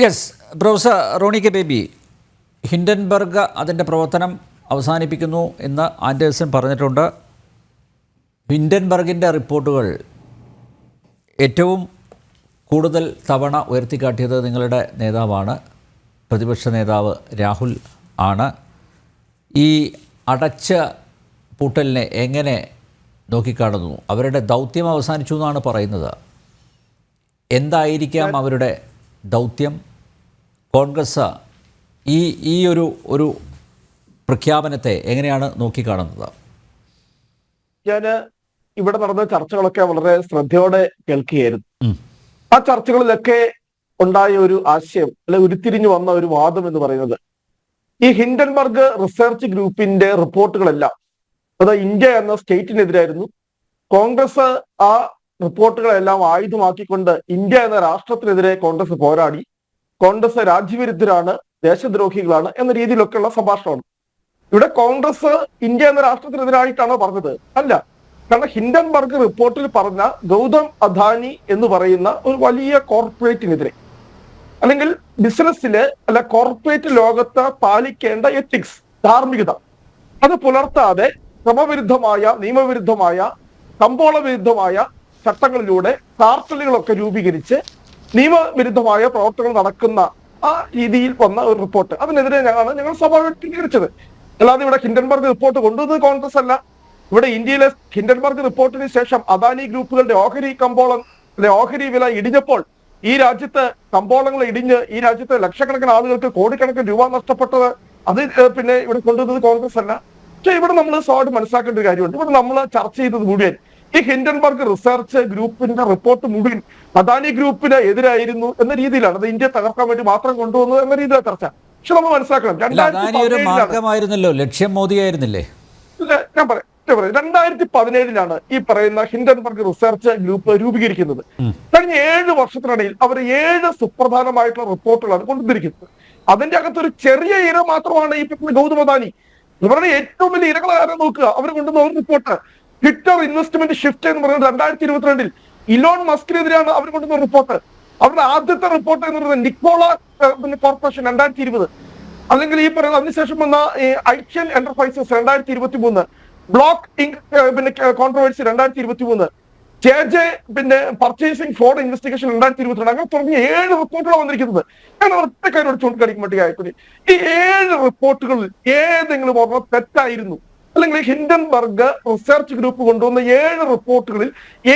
Yes, professor Roni K Baby, Hindenburg അതിൻ്റെ പ്രവർത്തനം അവസാനിപ്പിക്കുന്നു എന്ന് ആൻഡേഴ്സൺ പറഞ്ഞിട്ടുണ്ട്. ഹിൻഡൻബർഗിൻ്റെ റിപ്പോർട്ടുകൾ ഏറ്റവും കൂടുതൽ തവണ ഉയർത്തിക്കാട്ടിയത് നിങ്ങളുടെ നേതാവാണ്, പ്രതിപക്ഷ നേതാവ് രാഹുൽ ആണ്. ഈ അടച്ച പൂട്ടലിനെ എങ്ങനെ നോക്കിക്കാണുന്നു? അവരുടെ ദൗത്യം അവസാനിച്ചു എന്നാണ് പറയുന്നത്. എന്തായിരിക്കാം അവരുടെ ദൗത്യം? കോൺഗ്രസ് ഈ ഒരു പ്രഖ്യാപനത്തെ എങ്ങനെയാണ് നോക്കിക്കാണുന്നത്? ഞാൻ ഇവിടെ നടന്ന ചർച്ചകളൊക്കെ വളരെ ശ്രദ്ധയോടെ കേൾക്കുകയായിരുന്നു. ആ ചർച്ചകളിലൊക്കെ ഉണ്ടായ ഒരു ആശയം അല്ലെ ഉരുത്തിരിഞ്ഞു വന്ന ഒരു വാദം എന്ന് പറയുന്നത്, ഈ ഹിൻഡൻബർഗ് റിസർച്ച് ഗ്രൂപ്പിന്റെ റിപ്പോർട്ടുകളെല്ലാം അത് ഇന്ത്യ എന്ന സ്റ്റേറ്റിനെതിരായിരുന്നു. കോൺഗ്രസ് ആ റിപ്പോർട്ടുകളെല്ലാം ആയുധമാക്കിക്കൊണ്ട് ഇന്ത്യ എന്ന രാഷ്ട്രത്തിനെതിരെ കോൺഗ്രസ് പോരാടി. കോൺഗ്രസ് രാജ്യവിരുദ്ധരാണ്, ദേശദ്രോഹികളാണ് എന്ന രീതിയിലൊക്കെയുള്ള സംഭാഷണമാണ്. ഇവിടെ കോൺഗ്രസ് ഇന്ത്യ എന്ന രാഷ്ട്രത്തിനെതിരായിട്ടാണോ പറഞ്ഞത്? അല്ല. കാരണം ഹിൻഡൻബർഗ് റിപ്പോർട്ടിൽ പറഞ്ഞ ഗൗതം അദാനി എന്ന് പറയുന്ന ഒരു വലിയ കോർപ്പറേറ്റിനെതിരെ, അല്ലെങ്കിൽ ബിസിനസ്സില് അല്ല കോർപ്പറേറ്റ് ലോകത്ത് പാലിക്കേണ്ട എത്തിക്സ്, ധാർമ്മികത, അത് പുലർത്താതെ ക്രമവിരുദ്ധമായ, നിയമവിരുദ്ധമായ, കമ്പോള വിരുദ്ധമായ ചട്ടങ്ങളിലൂടെ കാർട്ടലുകളൊക്കെ രൂപീകരിച്ച് നിയമവിരുദ്ധമായ പ്രവർത്തനങ്ങൾ നടക്കുന്ന ആ രീതിയിൽ വന്ന ഒരു റിപ്പോർട്ട്, അതിനെതിരെ ഞങ്ങൾ സ്വാഭാവികമായിട്ട് പ്രതികരിച്ചത്. അല്ലാതെ ഇവിടെ ഹിൻഡൻബർഗ് റിപ്പോർട്ട് കൊണ്ടുവന്നത് കോൺഗ്രസ് അല്ല. ഇവിടെ ഇന്ത്യയിലെ ഹിൻഡൻബർഗ് റിപ്പോർട്ടിന് ശേഷം അദാനി ഗ്രൂപ്പുകളുടെ ഓഹരി കമ്പോളം, ഓഹരി വില ഇടിഞ്ഞപ്പോൾ ഈ രാജ്യത്ത് കമ്പോളങ്ങൾ ഇടിഞ്ഞ് ഈ രാജ്യത്ത് ലക്ഷക്കണക്കിന് ആളുകൾക്ക് കോടിക്കണക്കിന് രൂപ നഷ്ടപ്പെട്ടത് അത് പിന്നെ ഇവിടെ കൊണ്ടുവന്നത് കോൺഗ്രസ് അല്ല. പക്ഷെ ഇവിടെ നമ്മൾ സ്വാഭാവികം മനസ്സിലാക്കേണ്ട ഒരു കാര്യമുണ്ട്. ഇവിടെ നമ്മൾ ചർച്ച ചെയ്തത് മുഴുവൻ ഈ ഹിൻഡൻബർഗ് റിസർച്ച് ഗ്രൂപ്പിന്റെ റിപ്പോർട്ട് മുഴുവൻ അദാനി ഗ്രൂപ്പിന് എതിരായിരുന്നു എന്ന രീതിയിലാണ്, അത് ഇന്ത്യ തകർക്കാൻ വേണ്ടി മാത്രം കൊണ്ടുവന്നത് എന്ന രീതിയിലാണ് ചർച്ച. പക്ഷെ നമ്മൾ മനസ്സിലാക്കണം, മാർഗമായിരുന്നല്ലോ, ലക്ഷ്യം മോദിയായിരുന്നില്ലേ? ഞാൻ പറയാം 2017 ഈ പറയുന്ന ഹിൻഡൻബർഗ് റിസർച്ച് ഗ്രൂപ്പ് രൂപീകരിക്കുന്നത്. കഴിഞ്ഞ 7 വർഷത്തിനിടയിൽ അവർ 7 സുപ്രധാനമായിട്ടുള്ള റിപ്പോർട്ടുകളാണ് കൊണ്ടുവന്നിരിക്കുന്നത്. അതിന്റെ അകത്തൊരു ചെറിയ ഇര മാത്രമാണ് ഈ ഗൗതം അദാനി. ഇവരുടെ ഏറ്റവും വലിയ ഇരകളെ ആരെ നോക്കുക, അവർ കൊണ്ടുവന്ന ഒരു റിപ്പോർട്ട് ട്വിറ്റർ ഇൻവെസ്റ്റ്മെന്റ് ഷിഫ്റ്റ് എന്ന് പറയുന്നത് 2022 ഇലോൺ മസ്കിനെതിരെയാണ് അവർ കൊണ്ടുവന്ന റിപ്പോർട്ട്. അവരുടെ ആദ്യത്തെ റിപ്പോർട്ട് എന്ന് പറയുന്നത് നിക്കോള കോർപ്പറേഷൻ 2020, അല്ലെങ്കിൽ ഈ പറയുന്ന അതിനുശേഷം വന്ന ഐഷ്യൻ എന്റർപ്രൈസസ് 2023, ബ്ലോക്ക് ഇങ്ക് പിന്നെ കോൺട്രവേഴ്സി 2023, പിന്നെ പർച്ചേസിംഗ് ഫ്രോഡ് ഇൻവെസ്റ്റിഗേഷൻ 2022, അങ്ങനെ തുടങ്ങിയ 7 റിപ്പോർട്ടുകളാണ് വന്നിരിക്കുന്നത്. ഞാൻ ഒറ്റ കാര്യോട് ചൂണ്ടിക്കാണിക്കാൻ വേണ്ടി ആയിക്കോട്ടെ, ഈ 7 റിപ്പോർട്ടുകളിൽ ഏതെങ്കിലും ഒരെണ്ണം തെറ്റായിരുന്നു, അല്ലെങ്കിൽ ഹിൻഡൻബർഗ് റിസർച്ച് ഗ്രൂപ്പ് കൊണ്ടുവന്ന 7 റിപ്പോർട്ടുകളിൽ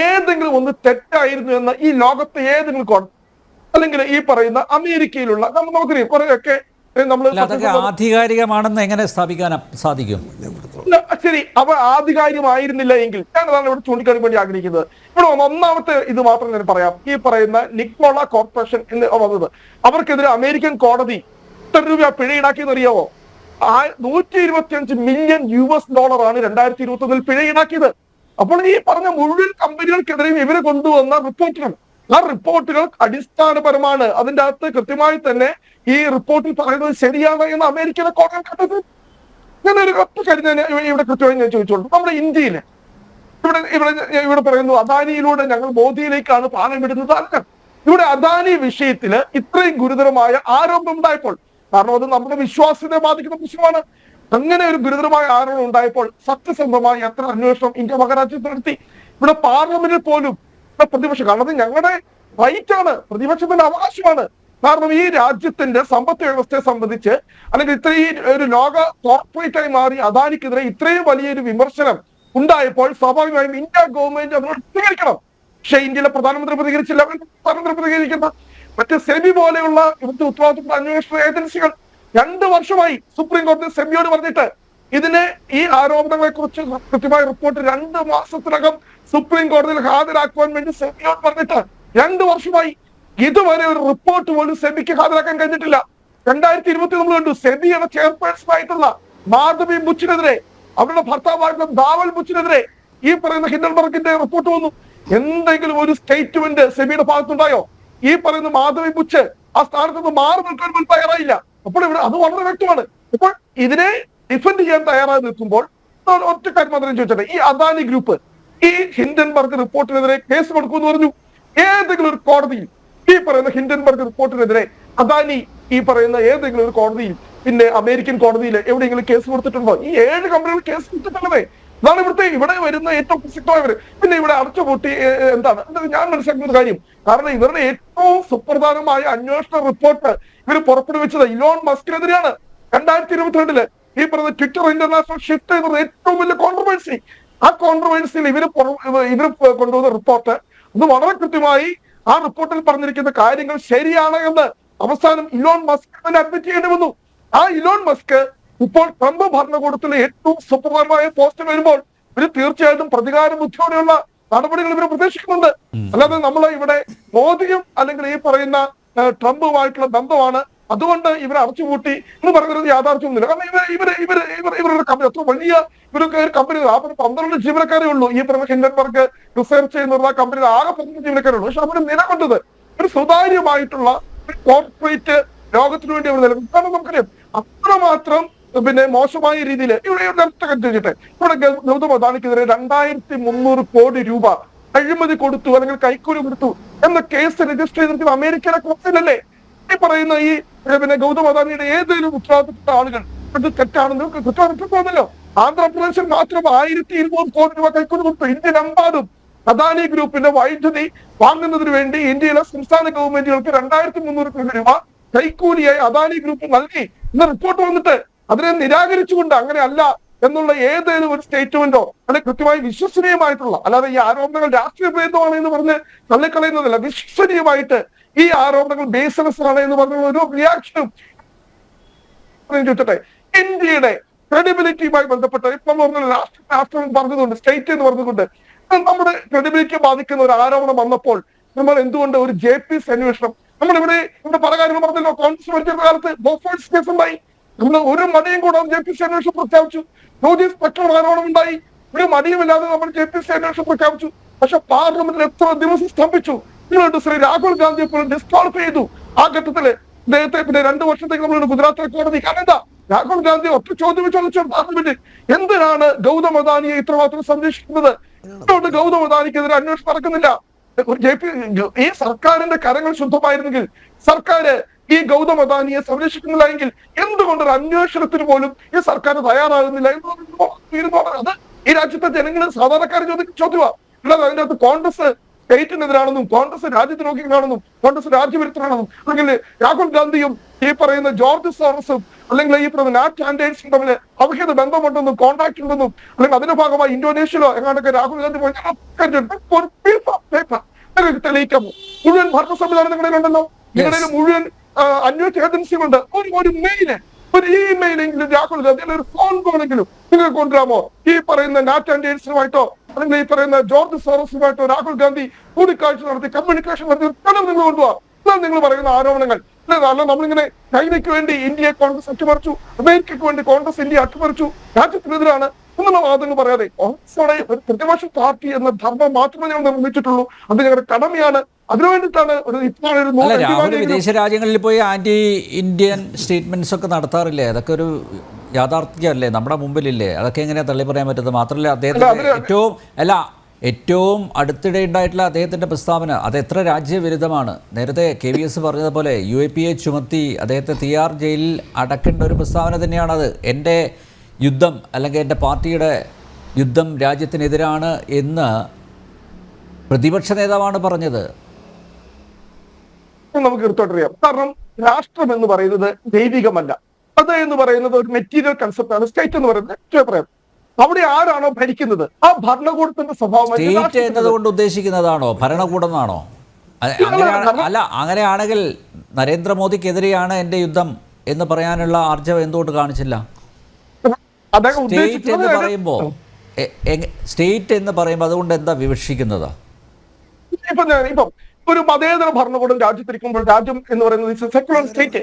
ഏതെങ്കിലും ഒന്ന് തെറ്റായിരുന്നു എന്ന് ഈ ലോകത്തെ ഏതെങ്കിലും അല്ലെങ്കിൽ ഈ പറയുന്ന അമേരിക്കയിലുള്ള നമുക്കറിയാം കുറെയൊക്കെ ആധികാരികമാണെന്ന് എങ്ങനെ സ്ഥാപിക്കാൻ സാധിക്കും? ശരി, അവ ആധികാരികമായിരുന്നില്ല എങ്കിൽ ഞാൻ അതാണ് ഇവിടെ ചൂണ്ടിക്കാണിക്കാൻ വേണ്ടി ആഗ്രഹിക്കുന്നത്. ഇവിടെ ഒന്നാമത്തെ ഇത് മാത്രം ഞാൻ പറയാം. ഈ പറയുന്ന നിക്കോള കോർപ്പറേഷൻ എന്ന് വന്നത്, അവർക്കെതിരെ അമേരിക്കൻ കോടതി എത്ര രൂപ പിഴ ഈടാക്കിയെന്ന് അറിയാവോ? 125 മില്യൺ US ഡോളറാണ് 2021 പിഴ ഈടാക്കിയത്. അപ്പോൾ ഈ പറഞ്ഞ മുഴുവൻ കമ്പനികൾക്കെതിരെയും ഇവര് കൊണ്ടുവന്ന റിപ്പോർട്ടുകൾ, ആ റിപ്പോർട്ടുകൾ അടിസ്ഥാനപരമാണ്. അതിന്റെ അകത്ത് കൃത്യമായി തന്നെ ഈ റിപ്പോർട്ടിൽ പറയുന്നത് ശരിയാണ് എന്ന് അമേരിക്കയിലെ കോടതി കണ്ടത്. ഞാൻ ഒരു ഒറ്റ കാര്യം ഇവിടെ കൃത്യമായി ഞാൻ ചോദിച്ചോളൂ. നമ്മുടെ ഇന്ത്യയില് ഇവിടെ പറയുന്നു അദാനിയിലൂടെ ഞങ്ങൾ മോദിയിലേക്കാണ് പാലം വിടുന്നത്. അല്ല, ഇവിടെ അദാനി വിഷയത്തില് ഇത്രയും ഗുരുതരമായ ആരോപണം ഉണ്ടായപ്പോൾ, കാരണം അത് നമ്മുടെ വിശ്വാസ്യതയെ ബാധിക്കുന്ന പ്രശ്നമാണ്, അങ്ങനെ ഒരു ഗുരുതരമായ ആരോപണം ഉണ്ടായപ്പോൾ സത്യസന്ധമായ എത്ര അന്വേഷണം ഇന്ത്യ മഹാരാജ്യത്ത് നടത്തി. ഇവിടെ പാർലമെന്റിൽ പോലും പ്രതിപക്ഷം, കാരണം അത് ഞങ്ങളുടെ റൈറ്റ് ആണ്, പ്രതിപക്ഷത്തിന്റെ അവകാശമാണ്. കാരണം ഈ രാജ്യത്തിന്റെ സമ്പദ് വ്യവസ്ഥയെ സംബന്ധിച്ച്, അല്ലെങ്കിൽ ഇത്രയും ഒരു ലോക കോർപ്പറേറ്റായി മാറി അദാനിക്കെതിരെ ഇത്രയും വലിയൊരു വിമർശനം ഉണ്ടായപ്പോൾ സ്വാഭാവികമായും ഇന്ത്യ ഗവൺമെന്റ് അതിനോട് പ്രതികരിക്കണം. പക്ഷെ ഇന്ത്യയിലെ പ്രധാനമന്ത്രി പ്രതികരിച്ചില്ല. പ്രധാനമന്ത്രി പ്രതികരിക്കുന്ന മറ്റ് സെബി പോലെയുള്ള ഇവിടുത്തെ ഉത്തരവാദിത്തപ്പെട്ട അന്വേഷണ ഏജൻസികൾ 2 വർഷമായി സുപ്രീം കോടതി സെബിയോട് പറഞ്ഞിട്ട് ഈ ആരോപണങ്ങളെ കുറിച്ച് കൃത്യമായ റിപ്പോർട്ട് 2 മാസത്തിനകം സുപ്രീം കോടതിയിൽ ഹാജരാക്കുവാൻ വേണ്ടി സെബിയോട് പറഞ്ഞിട്ട് 2 വർഷമായി. ഇതുവരെ ഒരു റിപ്പോർട്ട് പോലും സെബിക്ക് ഹാജരാക്കാൻ കഴിഞ്ഞിട്ടില്ല. 2020 നമ്മൾ കണ്ടു, സെബിയുടെ ചെയർപേഴ്സൺ ആയിട്ടുള്ള മാധവി ബുച്ചിനെതിരെ, അവരുടെ ഭർത്താവായിട്ടുള്ള ധാവൽ ബുച്ചിനെതിരെ ഈ പറയുന്ന ഹിൻഡൻബർഗിന്റെ റിപ്പോർട്ട് വന്നു. എന്തെങ്കിലും ഒരു സ്റ്റേറ്റ്മെന്റ് സെബിയുടെ ഭാഗത്തുണ്ടായോ? ഈ പറയുന്ന മാധവി ബുച്ച് ആ സ്ഥാനത്ത് നിന്ന് മാറി നിൽക്കാൻ തയ്യാറായില്ല. അപ്പോൾ ഇവിടെ അത് വളരെ വ്യക്തമാണ്. ഇപ്പോൾ ഇതിനെ ഡിഫെൻഡ് ചെയ്യാൻ തയ്യാറായി നിൽക്കുമ്പോൾ ഒറ്റ കാര്യം മാത്രം ചോദിച്ചത്, ഈ അദാനി ഗ്രൂപ്പ് ഈ ഹിൻഡൻബർഗ് റിപ്പോർട്ടിനെതിരെ കേസ് കൊടുക്കുമെന്ന് പറഞ്ഞു. ഏതെങ്കിലും ഒരു കോടതിയിൽ ഈ പറയുന്ന ഹിൻഡൻബർഗ് റിപ്പോർട്ടിനെതിരെ അദാനി ഈ പറയുന്ന ഏതെങ്കിലും ഒരു കോടതിയിൽ, പിന്നെ അമേരിക്കൻ കോടതിയിൽ എവിടെയെങ്കിലും കേസ് കൊടുത്തിട്ടുണ്ടോ? ഈ 7 കമ്പനികൾ കേസ് കൊടുത്തിട്ടുള്ളതേ. അതാണ് ഇവിടെ വരുന്ന ഏറ്റവും പ്രസക്തമായവര്. പിന്നെ ഇവിടെ അടച്ചുപൂട്ടി എന്താണ് ഞാൻ മനസ്സിലാക്കുന്ന കാര്യം, കാരണം ഇവരുടെ ഏറ്റവും സുപ്രധാനമായ അന്വേഷണ റിപ്പോർട്ട് ഇവർ പുറപ്പെടുവിച്ചത് ഇലോൺ മസ്കിനെതിരെയാണ്. 2022 ഈ പറഞ്ഞ ട്വിറ്റർ ഇന്റർനാഷണൽ ഷിഫ്റ്റ് എന്നത് ഏറ്റവും വലിയ കോൺട്രവേഴ്സി. ആ കോൺട്രവേഴ്സിയിൽ ഇവര് കൊണ്ടുവന്ന റിപ്പോർട്ട് അത് വളരെ കൃത്യമായി ആ റിപ്പോർട്ടിൽ പറഞ്ഞിരിക്കുന്ന കാര്യങ്ങൾ ശരിയാണ് എന്ന് അവസാനം ഇലോൺ മസ്ക് തന്നെ അഡ്മിറ്റ് ചെയ്യേണ്ടി വന്നു. ആ ഇലോൺ മസ്ക് ഇപ്പോൾ ട്രംപ് ഭരണകൂടത്തിലെ ഏറ്റവും സുപ്രധാനമായ പോസ്റ്റ് വരുമ്പോൾ ഇവര് തീർച്ചയായിട്ടും പ്രതികാര ബുദ്ധിയോടെയുള്ള നടപടികൾ ഇവർ പ്രതീക്ഷിക്കുന്നുണ്ട്. അല്ലാതെ നമ്മൾ ഇവിടെ മോദിയും അല്ലെങ്കിൽ ഈ പറയുന്ന ട്രംപുമായിട്ടുള്ള ബന്ധമാണ്, അതുകൊണ്ട് ഇവരെ അടച്ചുപൂട്ടി എന്ന് പറയുന്നത് യാഥാർത്ഥ്യമൊന്നുമില്ല. കാരണം ഇവരുടെ കമ്പനി അത്ര വലിയ ഇവരൊക്കെ കമ്പനി 12 ജീവനക്കാരേ ഉള്ളൂ. ഈ പറഞ്ഞ ഹിൻഡൻബർഗ് റിസർച്ച് ചെയ്യുന്ന ആ കമ്പനിയിൽ ആകെ 15 ജീവനക്കാരേ ഉള്ളൂ. പക്ഷെ അവർ നിലകൊണ്ടത് ഒരു സുതാര്യമായിട്ടുള്ള ഒരു കോർപ്പറേറ്റ് ലോകത്തിനു വേണ്ടി അവർ നിലകൊണ്ടു. കാരണം നമുക്കറിയാം അത്രമാത്രം പിന്നെ മോശമായ രീതിയിൽ ഇവിടെ ഗൗതം അദാനിക്കെതിരെ 2300 കോടി രൂപ അഴിമതി കൊടുത്തു അല്ലെങ്കിൽ കൈക്കൂലി കൊടുത്തു എന്ന കേസ് രജിസ്റ്റർ ചെയ്തിരിക്കുന്ന അമേരിക്കയിലെ കോടതിയിലല്ലേ ഈ പറയുന്ന ഈ പിന്നെ ഗൗതം അദാനിയുടെ ഏതെങ്കിലും ഉത്തരവാദിത്തപ്പെട്ട ആളുകൾ ഇത് തെറ്റാണെന്ന് കുറ്റവാളിപ്പോ? ആന്ധ്രാപ്രദേശിൽ മാത്രം 1200 കോടി രൂപ കൈക്കൂലി കൊടുത്തു. ഇന്ത്യൻ എമ്പാടും അദാനി ഗ്രൂപ്പിന്റെ വൈദ്യുതി വാങ്ങുന്നതിന് വേണ്ടി ഇന്ത്യയിലെ സംസ്ഥാന ഗവൺമെന്റുകൾക്ക് 2300 കോടി രൂപ കൈക്കൂലിയായി അദാനി ഗ്രൂപ്പ് നൽകി എന്ന റിപ്പോർട്ട് വന്നിട്ട് അതിനെ നിരാകരിച്ചുകൊണ്ട് അങ്ങനെ അല്ല എന്നുള്ള ഏതെങ്കിലും ഒരു സ്റ്റേറ്റ്മെന്റോ അല്ലെങ്കിൽ കൃത്യമായി വിശ്വസനീയമായിട്ടുള്ള, അല്ലാതെ ഈ ആരോപണങ്ങൾ രാഷ്ട്രീയ പ്രേതമാണ് എന്ന് പറഞ്ഞ് തള്ളിക്കളയുന്നതല്ല, വിശ്വസനീയമായിട്ട് ഈ ആരോപണങ്ങൾ ബേസ്ലെസ് ആണ് എന്ന് പറഞ്ഞ ഒരു റിയാക്ഷനും ചോദിച്ചട്ടെ. ഇന്ത്യയുടെ ക്രെഡിബിലിറ്റിയുമായി ബന്ധപ്പെട്ട് ഇപ്പം പറഞ്ഞ രാഷ്ട്രം പറഞ്ഞതുകൊണ്ട്, സ്റ്റേറ്റ് എന്ന് പറഞ്ഞതുകൊണ്ട് നമ്മുടെ ക്രെഡിബിലിറ്റിയെ ബാധിക്കുന്ന ഒരു ആരോപണം വന്നപ്പോൾ നമ്മൾ എന്തുകൊണ്ട് ഒരു JPC അന്വേഷണം നമ്മളിവിടെ പല കാര്യങ്ങൾ പറഞ്ഞല്ലോ. കോൺഗ്രസ് ഭരിച്ച കാലത്ത് ബോഫേഴ്സ് കേസ് ഉണ്ടായി, നമ്മൾ ഒരു മടിയും കൂടെ JPC അന്വേഷണം പ്രഖ്യാപിച്ചു. ജോർജ് പെട്രോൾ ആരോപണം ഉണ്ടായി, ഒരു മടിയുമില്ലാതെ നമ്മൾ JPC അന്വേഷണം പ്രഖ്യാപിച്ചു. പക്ഷെ പാർലമെന്റിൽ എത്ര ദിവസം സ്തംഭിച്ചു. ശ്രീ രാഹുൽ ഗാന്ധി ഇപ്പോൾ ഡിസ്ക്വാളിഫൈ ചെയ്തു. ആ ഘട്ടത്തില് അദ്ദേഹത്തെ പിന്നെ 2 വർഷത്തേക്ക് നമ്മൾ ഗുജറാത്തിലെ കോടതി. കാരണം എന്താ, രാഹുൽ ഗാന്ധി ഒറ്റ ചോദ്യം ചോദിച്ചു പാർലമെന്റിൽ, എന്തിനാണ് ഗൗതം അദാനിയെ ഇത്രമാത്രം സംരക്ഷിക്കുന്നത്? എന്തുകൊണ്ട് ഗൗതം അദാനിക്കെതിരെ അന്വേഷണം നടക്കുന്നില്ല? ഈ സർക്കാരിന്റെ കരങ്ങൾ ശുദ്ധമായിരുന്നെങ്കിൽ, സർക്കാർ ഈ ഗൗതം അദാനിയെ സംരക്ഷിക്കുന്നില്ല എങ്കിൽ എന്തുകൊണ്ടൊരു അന്വേഷണത്തിന് പോലും ഈ സർക്കാർ തയ്യാറാകുന്നില്ല എന്ന് അത് ഈ രാജ്യത്തെ ജനങ്ങൾ സാധാരണക്കാരെ ചോദ്യമാണ്. അല്ലാതെ അതിന്റെ അകത്ത് കോൺഗ്രസ് സ്റ്റേറ്റിനെതിരാണെന്നും കോൺഗ്രസ് രാജ്യദ്രോഹികളാണെന്നും കോൺഗ്രസ് രാജ്യവിരുദ്ധരാണെന്നും അല്ലെങ്കിൽ രാഹുൽ ഗാന്ധിയും ഈ പറയുന്ന ജോർജ് സോറസും അല്ലെങ്കിൽ ഈ പറയുന്ന നാറ്റ് ആൻഡേഴ്സും തമ്മിൽ അവിഹിത ബന്ധമുണ്ടെന്നും കോൺടാക്ട് ഉണ്ടെന്നും അല്ലെങ്കിൽ അതിന്റെ ഭാഗമായി ഇന്തോനേഷ്യയിലോ എങ്ങാണ്ടൊക്കെ രാഹുൽ ഗാന്ധി തെളിയിക്കാമോ? മുഴുവൻ ഭരണ സംവിധാനം നിങ്ങളുടെ ഉണ്ടല്ലോ, നിങ്ങളുടെ മുഴുവൻ അന്വേഷണ ഏജൻസികളുണ്ട്. ഒരു മെയില്, ഒരു ഇമെയിലെങ്കിലും രാഹുൽ ഗാന്ധി അല്ലെങ്കിൽ ഒരു ഫോൺ കോളെങ്കിലും നിങ്ങൾ കൊണ്ടുവരാമോ? ഈ പറയുന്ന നാറ്റ് ആൻഡേഴ്സുമായിട്ടോ അല്ലെങ്കിൽ ഈ പറയുന്ന ജോർജ് സോറസുമായിട്ടോ രാഹുൽ ഗാന്ധി കൂടിക്കാഴ്ച നടത്തി കമ്മ്യൂണിക്കേഷൻ നടത്തി നിങ്ങൾ കൊണ്ടുപോവാ. എന്നാൽ നിങ്ങൾ പറയുന്ന ആരോപണങ്ങൾ അല്ല. നമ്മളിങ്ങനെ ചൈനയ്ക്ക് വേണ്ടി ഇന്ത്യയെ കോൺഗ്രസ് അട്ടിമറിച്ചു, അമേരിക്കയ്ക്ക് വേണ്ടി കോൺഗ്രസ് ഇന്ത്യ അട്ടിമറിച്ചു, രാജ്യത്തിനെതിരാണ് എന്നുള്ള വാദങ്ങൾ പറയാതെ കോൺഗ്രസോടെ ഒരു പ്രതിപക്ഷ പാർട്ടി എന്ന ധർമ്മം മാത്രമേ ഞങ്ങൾ നിർമ്മിച്ചിട്ടുള്ളൂ. അത് ഞങ്ങളുടെ കടമയാണ്. അതിനുവേണ്ടിയിട്ടാണ് രാഹുൽ വിദേശ രാജ്യങ്ങളിൽ പോയി ആന്റി ഇന്ത്യൻ സ്റ്റേറ്റ്മെന്റ്സ് ഒക്കെ നടത്താറില്ലേ? അതൊക്കെ ഒരു യാഥാർത്ഥ്യമല്ലേ, നമ്മുടെ മുമ്പിലില്ലേ? അതൊക്കെ എങ്ങനെയാ തള്ളി പറയാൻ പറ്റുന്നത്? മാത്രമല്ല അദ്ദേഹത്തിന് ഏറ്റവും അടുത്തിടെ ഉണ്ടായിട്ടുള്ള അദ്ദേഹത്തിൻ്റെ പ്രസ്താവന അത് എത്ര രാജ്യവിരുദ്ധമാണ്. നേരത്തെ KVS പറഞ്ഞതുപോലെ UAPA ചുമത്തി അദ്ദേഹത്തെ TR ജയിലിൽ അടക്കേണ്ട ഒരു പ്രസ്താവന തന്നെയാണത്. എൻ്റെ യുദ്ധം അല്ലെങ്കിൽ എൻ്റെ പാർട്ടിയുടെ യുദ്ധം രാജ്യത്തിനെതിരാണ് എന്ന് പ്രതിപക്ഷ നേതാവാണ് പറഞ്ഞത്. നമുക്ക് എടുത്തോട്ടറിയാം. കാരണം രാഷ്ട്രം എന്ന് പറയുന്നത് ദൈവികമല്ല, അത് എന്ന് പറയുന്നത് ഒരു മെറ്റീരിയൽ കൺസെപ്റ്റ് ആണ്. സ്റ്റേറ്റ് എന്ന് പറയുന്നത് പറയാം, അവിടെ ആരാണോ ഭരിക്കുന്നത് ആ ഭരണകൂടത്തിന്റെ സ്വഭാവം സ്റ്റേറ്റ് എന്നതുകൊണ്ട് ഉദ്ദേശിക്കുന്നതാണോ ഭരണകൂടം എന്നാണോ? അല്ല, അങ്ങനെയാണെങ്കിൽ നരേന്ദ്രമോദിക്കെതിരെയാണ് എൻ്റെ യുദ്ധം എന്ന് പറയാനുള്ള ആർജവം എന്തുകൊണ്ട് കാണിച്ചില്ല? സ്റ്റേറ്റ് എന്ന് പറയുമ്പോൾ അതുകൊണ്ട് എന്താ വിവക്ഷിക്കുന്നത്? ഇപ്പം ഒരു മതേതര ഭരണകൂടം രാജ്യത്തിരിക്കുമ്പോൾ, രാജ്യം എന്ന് പറയുന്നത് സെക്യുലർ സ്റ്റേറ്റ്,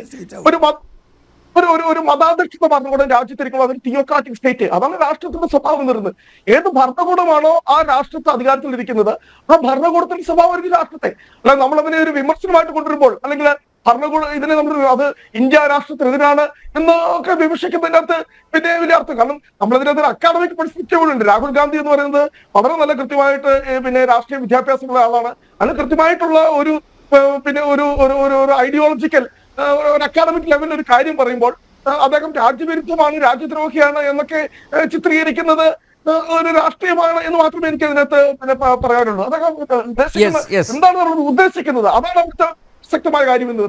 ഒരു മതാധിഷ്ഠിത ഭരണകൂടം രാജ്യത്തിരിക്കുമ്പോൾ അതൊരു തിയോക്രാറ്റിക് സ്റ്റേറ്റ്. അതാണ് രാഷ്ട്രത്തിന്റെ സ്വഭാവം വരുന്നത്. ഏത് ഭരണകൂടമാണോ ആ രാഷ്ട്രത്തെ അധികാരത്തിലിരിക്കുന്നത് ആ ഭരണകൂടത്തിന്റെ സ്വഭാവം ഒരു രാഷ്ട്രത്തെ. അല്ല നമ്മളതിനെ ഒരു വിമർശനമായിട്ട് കൊണ്ടുവരുമ്പോൾ അല്ലെങ്കിൽ ഭരണകൂടം ഇതിനെ നമ്മൾ അത് ഇന്ത്യ രാഷ്ട്രത്തിനെതിരാണ് എന്നൊക്കെ വിമർശിക്കുന്നതിന്റെ അകത്ത് പിന്നെ വലിയ അർത്ഥം. കാരണം നമ്മളതിനകത്ത് ഒരു അക്കാഡമിക് പെർസ്പെക്റ്റീവ് ഉണ്ട്. രാഹുൽ ഗാന്ധി എന്ന് പറയുന്നത് വളരെ നല്ല കൃത്യമായിട്ട് പിന്നെ രാഷ്ട്രീയ വിദ്യാഭ്യാസമുള്ള ആളാണ്. അതിന് കൃത്യമായിട്ടുള്ള ഒരു പിന്നെ ഒരു ഐഡിയോളജിക്കൽ ഒരു അക്കാഡമിക് ലെവലിൽ ഒരു കാര്യം പറയുമ്പോൾ അദ്ദേഹം രാജ്യവിരുദ്ധമാണ്, രാജ്യദ്രോഹിയാണ് എന്നൊക്കെ ചിത്രീകരിക്കുന്നത് ഒരു രാഷ്ട്രീയമാണ് എന്ന് മാത്രമേ എനിക്ക് അതിനകത്ത് പറയാനുള്ളൂ. അദ്ദേഹം എന്താണ് നമ്മൾ ഉദ്ദേശിക്കുന്നത്, അതാണ് നമുക്ക് ശക്തമായ കാര്യം എന്ന്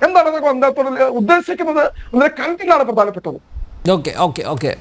എന്താണ് അദ്ദേഹം അതിനകത്തോട് ഉദ്ദേശിക്കുന്നത് എന്നതിന്റെ കണ്ടിലാണ് പ്രധാനപ്പെട്ടത്. ഓക്കെ.